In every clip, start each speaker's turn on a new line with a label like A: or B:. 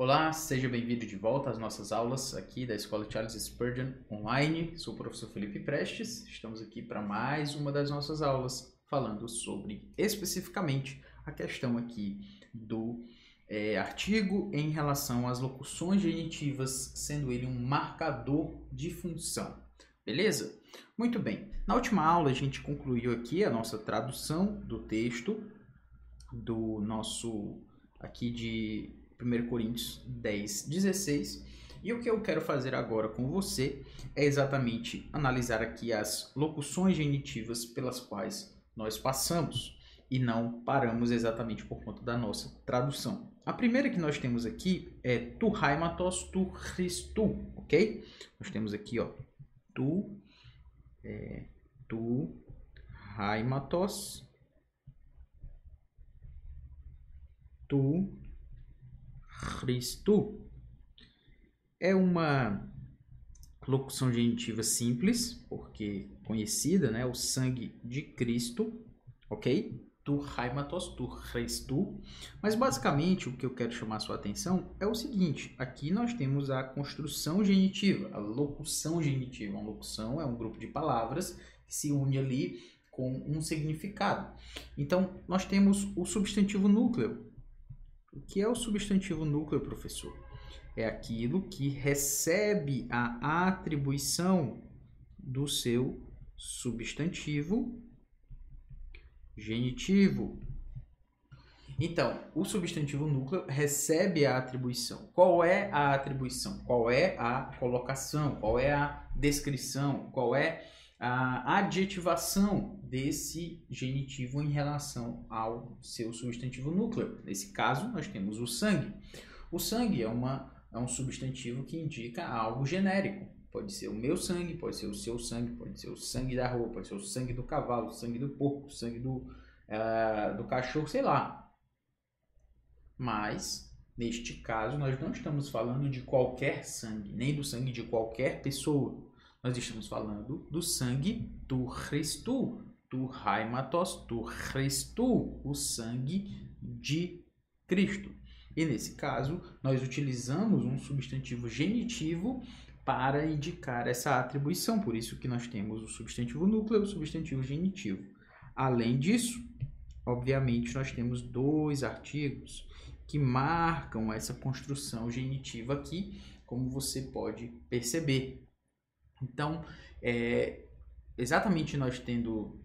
A: Olá, seja bem-vindo de volta às nossas aulas aqui da Escola Charles Spurgeon Online. Sou o professor Felipe Prestes. Estamos aqui para mais uma das nossas aulas, falando sobre, especificamente, a questão aqui do artigo em relação às locuções genitivas, sendo ele um marcador de função. Beleza? Muito bem. Na última aula, a gente concluiu aqui a nossa tradução do texto do nosso aqui de 1 Coríntios 10, 16. E o que eu quero fazer agora com você é exatamente analisar aqui as locuções genitivas pelas quais nós passamos e não paramos exatamente por conta da nossa tradução. A primeira que nós temos aqui é tu haimatos tu Christu, ok? Nós temos aqui, ó, tu haimatos tu Christu. É uma locução genitiva simples, porque conhecida, né? O sangue de Cristo, ok? Tu haimatos, tu Christu. Mas basicamente o que eu quero chamar a sua atenção é o seguinte: aqui nós temos a construção genitiva, a locução genitiva. Uma locução é um grupo de palavras que se une ali com um significado. Então nós temos o substantivo núcleo. O que é o substantivo núcleo, professor? É aquilo que recebe a atribuição do seu substantivo genitivo. Então, o substantivo núcleo recebe a atribuição. Qual é a atribuição? Qual é a colocação? Qual é a descrição? Qual é a adjetivação desse genitivo em relação ao seu substantivo núcleo? Nesse caso, nós temos o sangue. O sangue é um substantivo que indica algo genérico. Pode ser o meu sangue, pode ser o seu sangue, pode ser o sangue da rua, pode ser o sangue do cavalo, o sangue do porco, o sangue do cachorro, sei lá. Mas, neste caso, nós não estamos falando de qualquer sangue, nem do sangue de qualquer pessoa. Nós estamos falando do sangue do Christu, do haimatos, do Christu, o sangue de Cristo. E nesse caso, nós utilizamos um substantivo genitivo para indicar essa atribuição. Por isso que nós temos o substantivo núcleo e o substantivo genitivo. Além disso, obviamente, nós temos dois artigos que marcam essa construção genitiva aqui, como você pode perceber. Então, exatamente nós tendo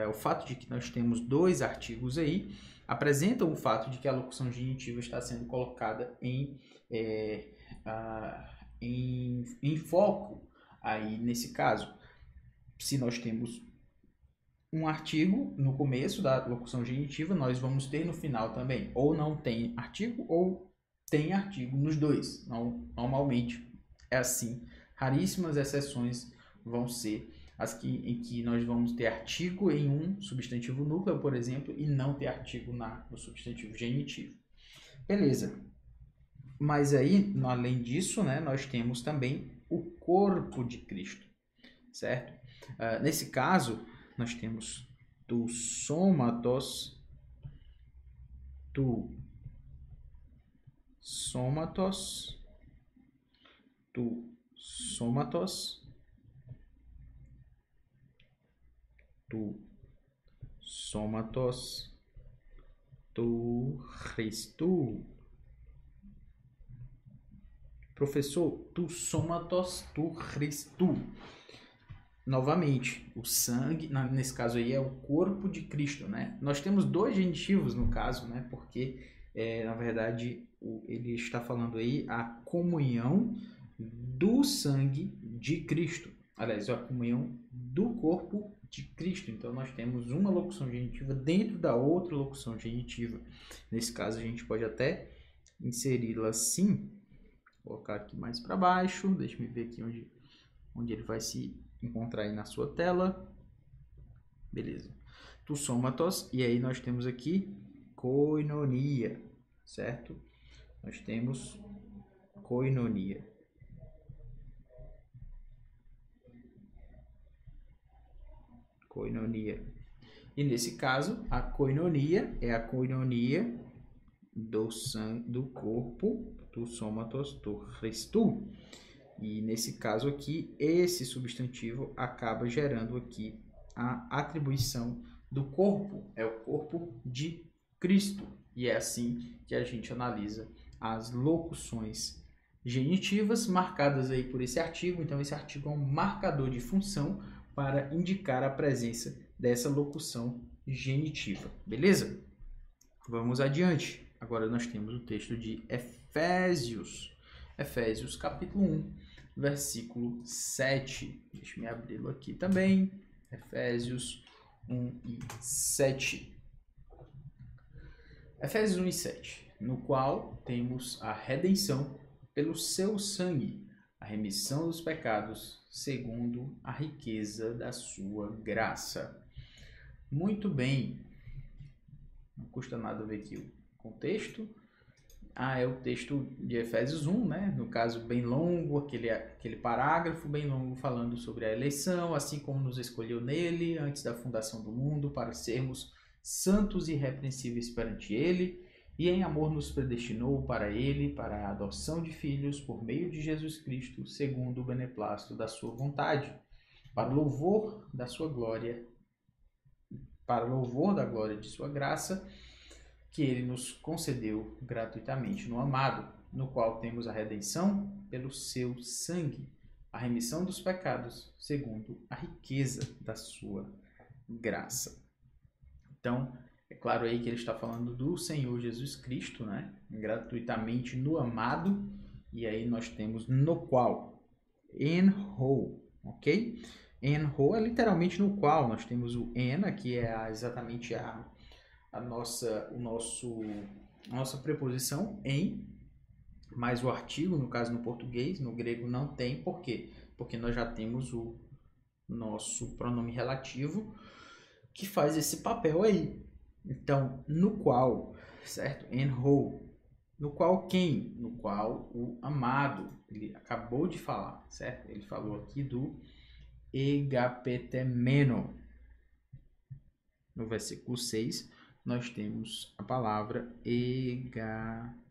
A: o fato de que nós temos dois artigos aí, apresenta o fato de que a locução genitiva está sendo colocada em foco. Aí, nesse caso, se nós temos um artigo no começo da locução genitiva, nós vamos ter no final também. Ou não tem artigo, ou tem artigo nos dois. Normalmente é assim. Raríssimas exceções vão ser as em que nós vamos ter artigo em um substantivo núcleo, por exemplo, e não ter artigo no substantivo genitivo. Beleza. Mas aí, além disso, né, nós temos também o corpo de Cristo, certo? Nesse caso, nós temos tu somatos, tu somatos, tu somatos, tu somatos, tu Christu. Professor, tu somatos, tu Christu. Novamente, o sangue, nesse caso aí, é o corpo de Cristo, né? Nós temos dois genitivos no caso, né? Porque, na verdade, ele está falando aí a comunhão do sangue de Cristo. Aliás, a comunhão do corpo de Cristo. Então, nós temos uma locução genitiva dentro da outra locução genitiva. Nesse caso, a gente pode até inseri-la assim. Vou colocar aqui mais para baixo. Deixa eu ver aqui onde ele vai se encontrar aí na sua tela. Beleza. Tu somatos. E aí nós temos aqui koinonia, certo? Nós temos koinonia. Koinonia. E nesse caso, a koinonia é a koinonia do corpo, tu somatos, tu Christu. E nesse caso aqui, esse substantivo acaba gerando aqui a atribuição do corpo, é o corpo de Cristo. E é assim que a gente analisa as locuções genitivas marcadas aí por esse artigo. Então, esse artigo é um marcador de função para indicar a presença dessa locução genitiva. Beleza? Vamos adiante. Agora nós temos o texto de Efésios. Efésios, capítulo 1, versículo 7. Deixa eu abri-lo aqui também. Efésios 1 e 7. Efésios 1 e 7, no qual temos a redenção pelo seu sangue, a remissão dos pecados, segundo a riqueza da sua graça. Muito bem. Não custa nada ver aqui o contexto. É o texto de Efésios 1, né? No caso, bem longo, aquele parágrafo bem longo falando sobre a eleição, assim como nos escolheu nele, antes da fundação do mundo, para sermos santos e irrepreensíveis perante ele, e em amor nos predestinou para ele, para a adoção de filhos por meio de Jesus Cristo, segundo o beneplácito da sua vontade, para louvor da sua glória, para louvor da glória de sua graça, que ele nos concedeu gratuitamente no amado, no qual temos a redenção pelo seu sangue, a remissão dos pecados, segundo a riqueza da sua graça. Então, é claro aí que ele está falando do Senhor Jesus Cristo, né? Gratuitamente no amado, e aí nós temos no qual, en who, ok? En who é literalmente no qual, nós temos o en, que é exatamente a nossa preposição em, mais o artigo, no caso no português, no grego não tem, por quê? Porque nós já temos o nosso pronome relativo que faz esse papel aí. Então, no qual, certo? En who. No qual quem? No qual o amado. Ele acabou de falar, certo? Ele falou aqui do egapetemeno. No versículo 6, nós temos a palavra egapetemeno,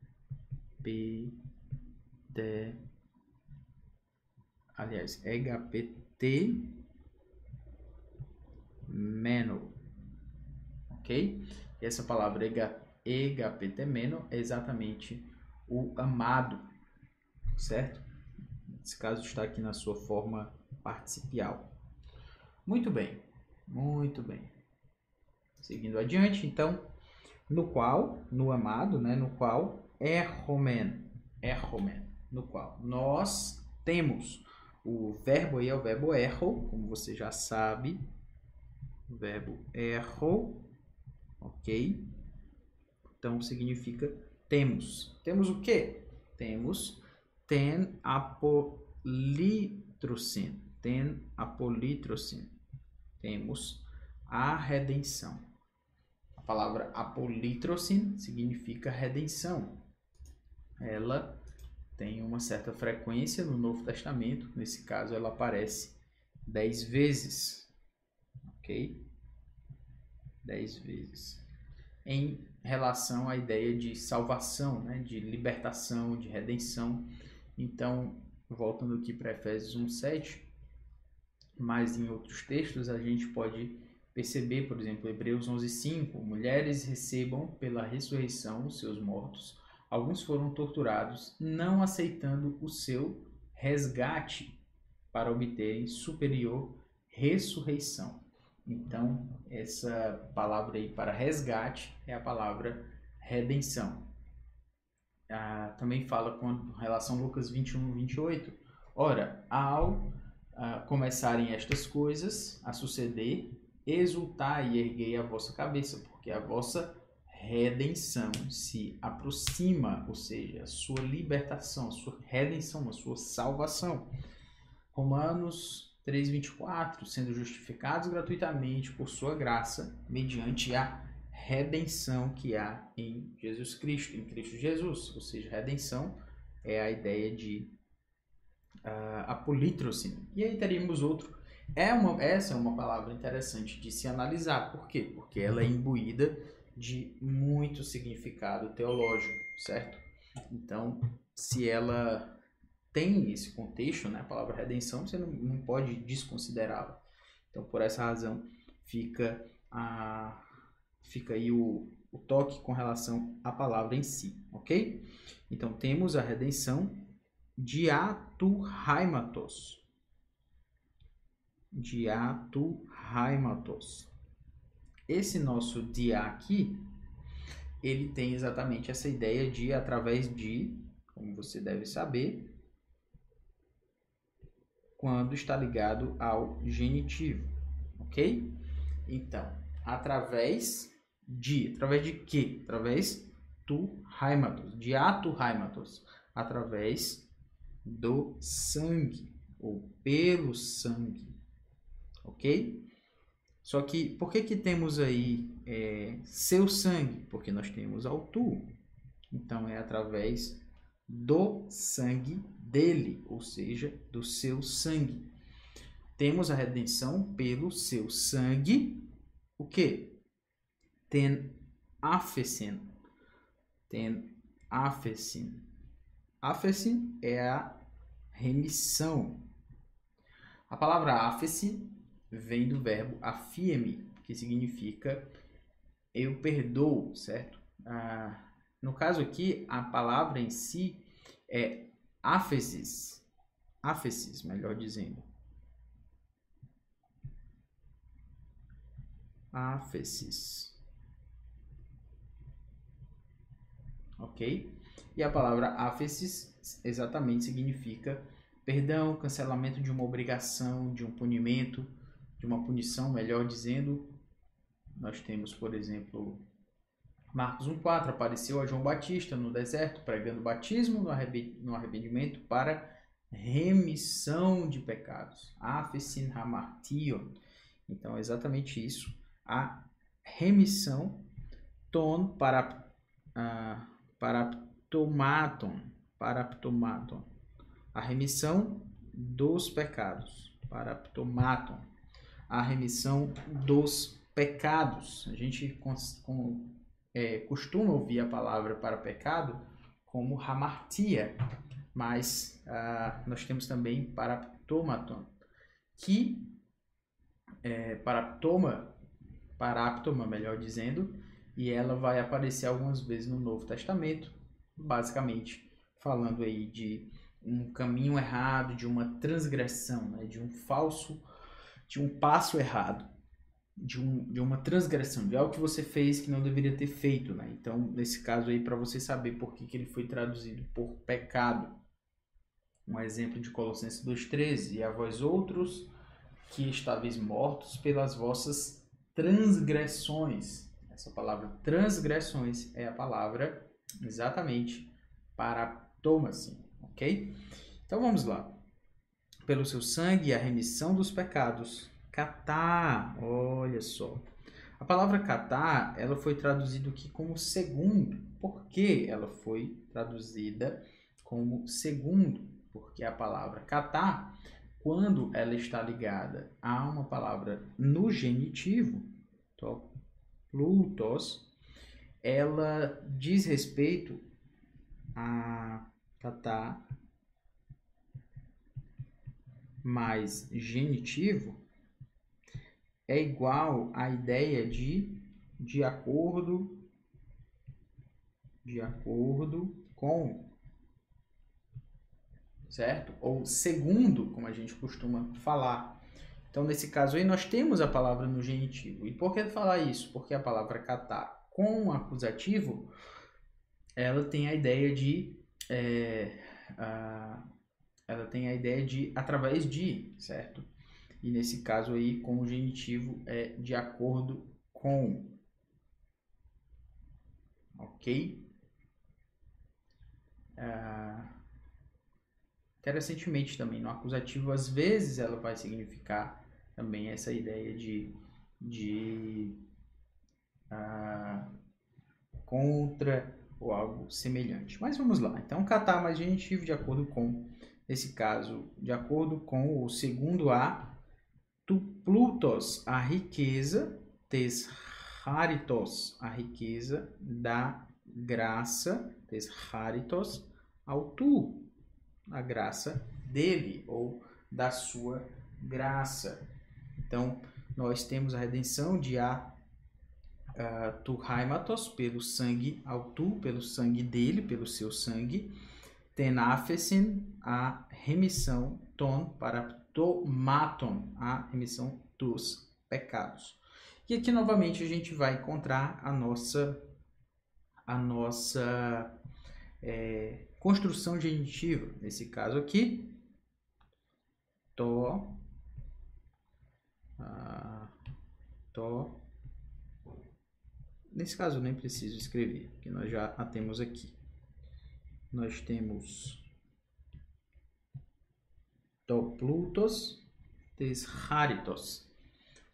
A: ok? E essa palavra egapetemeno é exatamente o amado, certo? Nesse caso está aqui na sua forma participial. Muito bem, muito bem. Seguindo adiante, então, no qual, no amado, né, no qual, erromen, no qual nós temos o verbo aí, é o verbo erro, como você já sabe, o verbo erro, ok? Então, significa temos. Temos o quê? Temos ten apolitrosin, temos a redenção. A palavra apolitrosin significa redenção. Ela tem uma certa frequência no Novo Testamento. Nesse caso, ela aparece 10 vezes. Ok? 10 vezes. Em relação à ideia de salvação, né? De libertação, de redenção. Então, voltando aqui para Efésios 1:7, mas em outros textos a gente pode perceber, por exemplo, Hebreus 11:5, mulheres recebam pela ressurreição os seus mortos. Alguns foram torturados, não aceitando o seu resgate para obterem superior ressurreição. Então, essa palavra aí para resgate é a palavra redenção. Também fala com relação a Lucas 21:28. Ora, ao começarem estas coisas a suceder, exultai e erguei a vossa cabeça, porque a vossa redenção se aproxima, ou seja, a sua libertação, a sua redenção, a sua salvação. Romanos 3:24, sendo justificados gratuitamente por sua graça, mediante a redenção que há em Jesus Cristo, em Cristo Jesus. Ou seja, redenção é a ideia de apolitrosin. E aí teríamos outro. Essa é uma palavra interessante de se analisar. Por quê? Porque ela é imbuída de muito significado teológico, certo? Então, se ela tem esse contexto, né, a palavra redenção, você não pode desconsiderá-la. Então, por essa razão, fica aí o toque com relação à palavra em si, ok? Então, temos a redenção diatuhaimatos. Diatuhaimatos. Esse nosso dia aqui, ele tem exatamente essa ideia de através de, como você deve saber, quando está ligado ao genitivo, ok? Então, através de quê? Através do haimatos, de ato haimatos, através do sangue, ou pelo sangue, ok? Só que, por que temos aí seu sangue? Porque nós temos ao tu. Então, é através do sangue dele, ou seja, do seu sangue. Temos a redenção pelo seu sangue. O quê? Ten afesin. Ten afesin. Afesin é a remissão. A palavra afesin vem do verbo afie-me, que significa eu perdoo, certo? No caso aqui, a palavra em si é áfesis, melhor dizendo. Áfesis. Ok? E a palavra áfesis exatamente significa perdão, cancelamento de uma obrigação, de um punimento, de uma punição, melhor dizendo. Nós temos, por exemplo, Marcos 1,4, apareceu a João Batista no deserto, pregando batismo no arrependimento para remissão de pecados. Afesin hamartion. Então, é exatamente isso. A remissão, ton paraptomaton. A remissão dos pecados. Paraptomaton. A remissão dos pecados. A gente costuma ouvir a palavra para pecado como hamartia, mas nós temos também paraptomaton, que paraptoma, melhor dizendo, e ela vai aparecer algumas vezes no Novo Testamento, basicamente falando aí de um caminho errado, de uma transgressão, né? de um passo errado, de uma transgressão, de algo que você fez que não deveria ter feito, né? Então, nesse caso aí, para você saber por que ele foi traduzido por pecado, um exemplo de Colossenses 2,13, e a vós outros que estáveis mortos pelas vossas transgressões. Essa palavra transgressões é a palavra exatamente paraptomasi, ok? Então vamos lá. Pelo seu sangue, a remissão dos pecados. Katá, olha só. A palavra katá, ela foi traduzida aqui como segundo. Por que ela foi traduzida como segundo? Porque a palavra katá, quando ela está ligada a uma palavra no genitivo, plutos, ela diz respeito a katá mais genitivo é igual à ideia de acordo com, certo? Ou segundo, como a gente costuma falar. Então, nesse caso aí, nós temos a palavra no genitivo. E por que falar isso? Porque a palavra katá com o acusativo, ela tem a ideia de através de, certo? E nesse caso aí, com o genitivo, é de acordo com. Ok? Interessantemente também, no acusativo, às vezes ela vai significar também essa ideia de contra ou algo semelhante. Mas vamos lá. Então, katá mais genitivo de acordo com, nesse caso, de acordo com o segundo a, tu plutos, a riqueza, tes charitos, a riqueza da graça, tes charitos autu, a graça dele ou da sua graça. Então, nós temos a redenção de tu haimatos, pelo sangue autu, pelo sangue dele, pelo seu sangue. Tenafesin, a remissão, ton, para tomaton, a remissão dos pecados. E aqui, novamente, a gente vai encontrar a nossa construção genitiva. Nesse caso aqui, nesse caso eu nem preciso escrever, porque nós já a temos aqui. Nós temos to plutos tes charitos.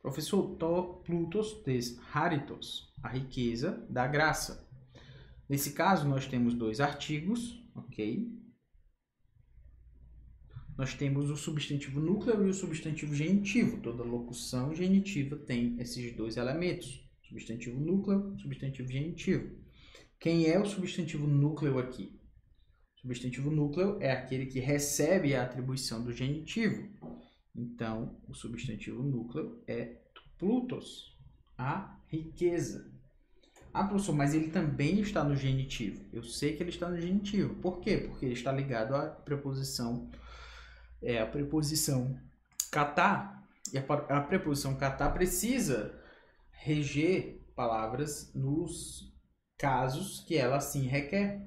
A: Professor, to plutos tes charitos, a riqueza da graça. Nesse caso, nós temos dois artigos, ok? Nós temos o substantivo núcleo e o substantivo genitivo. Toda locução genitiva tem esses dois elementos. Substantivo núcleo, substantivo genitivo. Quem é o substantivo núcleo aqui? O substantivo núcleo é aquele que recebe a atribuição do genitivo. Então, o substantivo núcleo é plutos, a riqueza. Ah, professor, mas ele também está no genitivo. Eu sei que ele está no genitivo. Por quê? Porque ele está ligado à preposição catá. E a preposição catá precisa reger palavras nos casos que ela assim requer.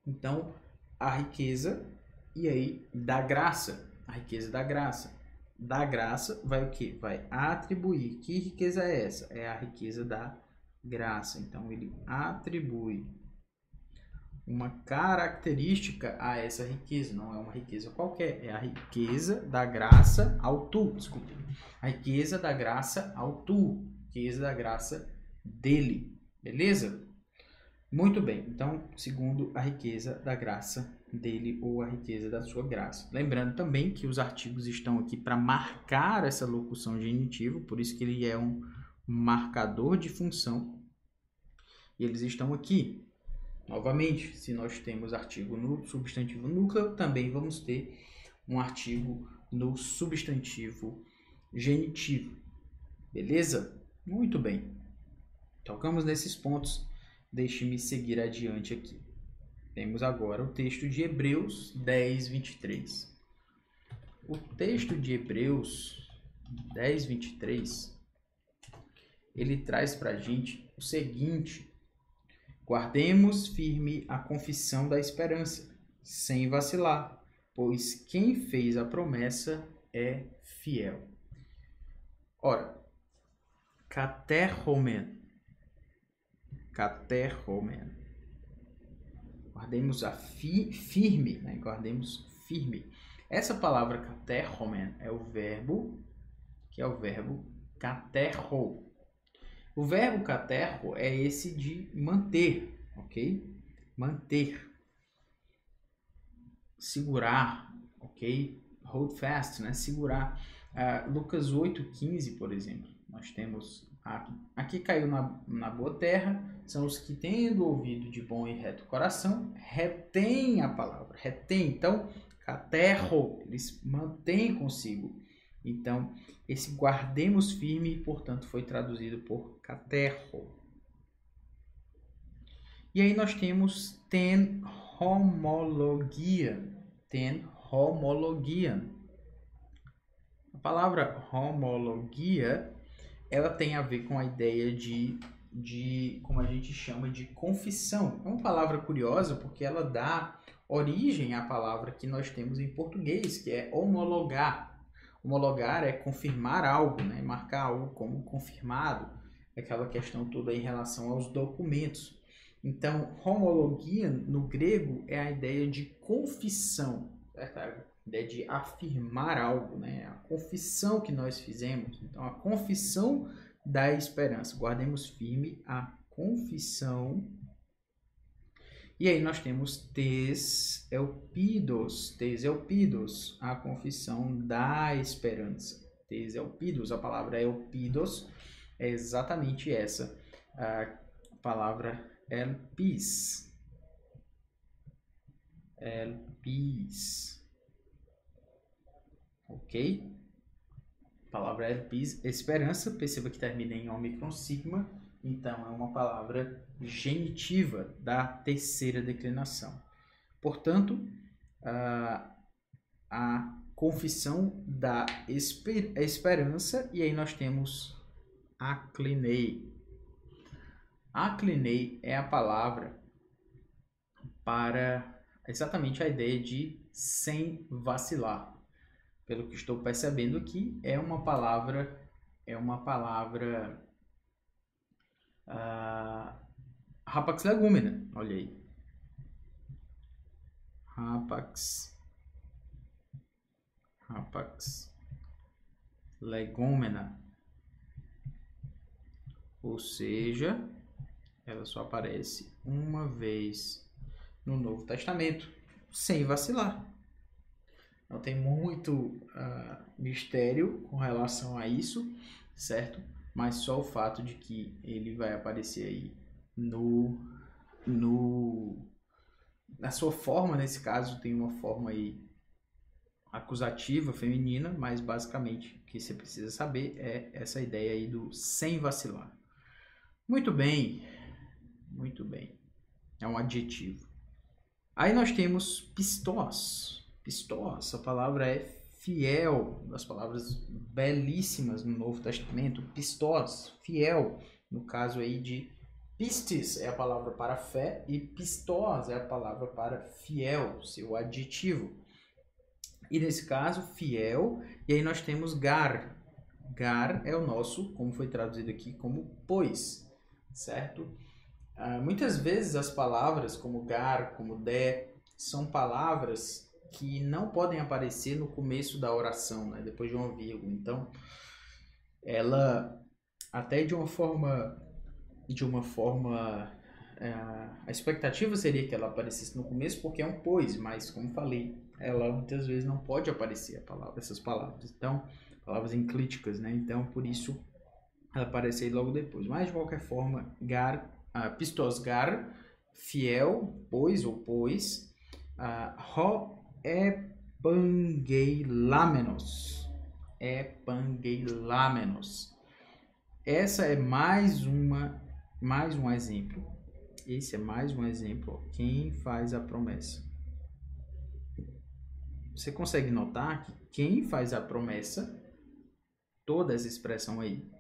A: Então, a riqueza e aí da graça. A riqueza da graça. Da graça vai o quê? Vai atribuir. Que riqueza é essa? É a riqueza da graça. Então, ele atribui uma característica a essa riqueza. Não é uma riqueza qualquer. É a riqueza da graça ao tu. Desculpe. A riqueza da graça ao tu. Riqueza da graça dele. Beleza? Muito bem. Então, segundo, a riqueza da graça dele ou a riqueza da sua graça. Lembrando também que os artigos estão aqui para marcar essa locução genitiva. Por isso que ele é um marcador de função, e eles estão aqui. Novamente, se nós temos artigo no substantivo núcleo, também vamos ter um artigo no substantivo genitivo. Beleza? Muito bem. Tocamos nesses pontos. Deixe-me seguir adiante aqui. Temos agora o texto de Hebreus 10, 23. O texto de Hebreus 10, 23... ele traz para a gente o seguinte: guardemos firme a confissão da esperança, sem vacilar, pois quem fez a promessa é fiel. Ora, katerhomen. Guardemos firme, né? Guardemos firme. Essa palavra katerhomen é o verbo katerho. O verbo katerho é esse de manter, ok? Manter. Segurar, ok? Hold fast, né? Segurar. Lucas 8,15, por exemplo. Nós temos aqui caiu na boa terra, são os que tendo ouvido de bom e reto coração, retém a palavra, retém. Então, katerho, eles mantêm consigo. Então, esse guardemos firme, portanto, foi traduzido por katerho. E aí nós temos ten homologia. Ten homologia. A palavra homologia, ela tem a ver com a ideia de como a gente chama de confissão. É uma palavra curiosa porque ela dá origem à palavra que nós temos em português, que é homologar. Homologar é confirmar algo, né? Marcar algo como confirmado, aquela questão toda em relação aos documentos. Então, homologia no grego é a ideia de confissão, certo? A ideia de afirmar algo, né? A confissão que nós fizemos. Então, a confissão da esperança. Guardemos firme a confissão. E aí nós temos tes elpidos, a confissão da esperança. Tes elpidos, a palavra elpidos é exatamente essa a palavra elpis. Elpis. Ok? Palavra elpis, esperança, perceba que termina em ômicron sigma, então é uma palavra genitiva da terceira declinação. Portanto, a confissão da esperança, e aí nós temos aclinei. Aclinei é a palavra para exatamente a ideia de sem vacilar. Pelo que estou percebendo aqui, é uma palavra rapax legumina, olha aí. Rapax legumina. Ou seja, ela só aparece uma vez no Novo Testamento, sem vacilar. Não tem muito mistério com relação a isso, certo? Mas só o fato de que ele vai aparecer aí na sua forma, nesse caso, tem uma forma aí acusativa, feminina, mas basicamente o que você precisa saber é essa ideia aí do sem vacilar. Muito bem, muito bem. É um adjetivo. Aí nós temos pistós. Pistós, a palavra é fiel, das palavras belíssimas no Novo Testamento. Pistós, fiel, no caso aí de pistis é a palavra para fé e pistós é a palavra para fiel, seu adjetivo. E nesse caso, fiel, e aí nós temos gar. Gar é o nosso, como foi traduzido aqui, como pois, certo? Muitas vezes as palavras como gar, como de, são palavras que não podem aparecer no começo da oração, né? Depois de uma vírgula. Então, ela até de uma forma a expectativa seria que ela aparecesse no começo porque é um pois, mas como falei, ela muitas vezes não pode aparecer essas palavras. Então, palavras enclíticas, né? Então, por isso ela aparece aí logo depois. Mas de qualquer forma, gar, pistos gar, fiel, pois ou pois, ho epangeilamenos. Epangeilamenos. Essa é mais um exemplo. Esse é mais um exemplo. Quem faz a promessa? Você consegue notar que quem faz a promessa, toda essa expressão aí,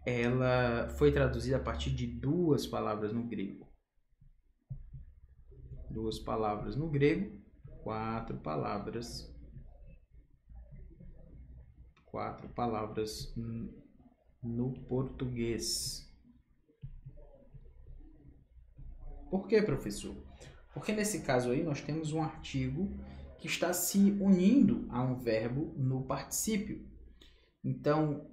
A: ela foi traduzida a partir de duas palavras no grego. Duas palavras no grego, quatro palavras no português. Por que, professor? Porque nesse caso aí nós temos um artigo que está se unindo a um verbo no particípio. Então,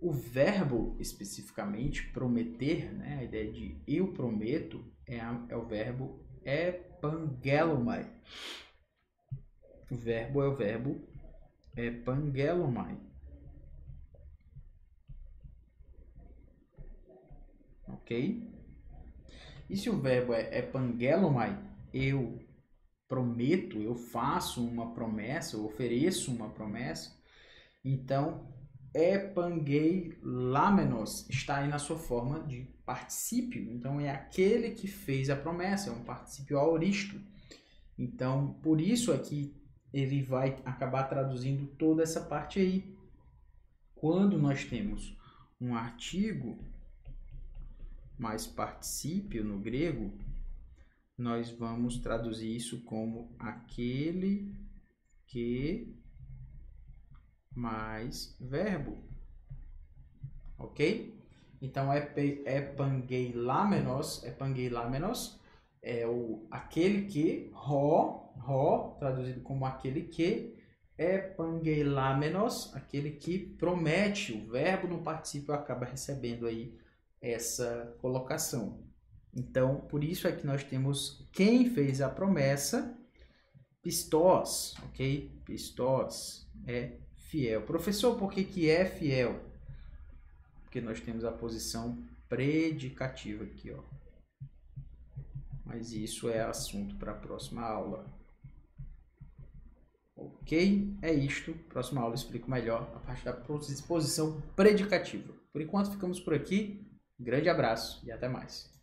A: o verbo especificamente, prometer, né, a ideia de eu prometo, é o verbo epangelomai. O verbo é o verbo epangelomai. Ok? E se o verbo é epangelomai, eu prometo, eu faço uma promessa, eu ofereço uma promessa, então epangeilamenos está aí na sua forma de particípio. Então é aquele que fez a promessa, é um particípio aoristo. Então, por isso aqui ele vai acabar traduzindo toda essa parte aí. Quando nós temos um artigo mais particípio no grego, nós vamos traduzir isso como aquele que mais verbo. Ok? Então, epangeilamenos é aquele que, traduzido como aquele que, epangeilamenos, aquele que promete. O verbo no particípio acaba recebendo aí essa colocação. Então, por isso é que nós temos quem fez a promessa, pistós, ok? Pistós é fiel. Professor, por que é fiel? Porque nós temos a posição predicativa aqui, ó. Mas isso é assunto para a próxima aula. Ok? É isto. Próxima aula eu explico melhor a parte da disposição predicativa. Por enquanto ficamos por aqui. Grande abraço e até mais.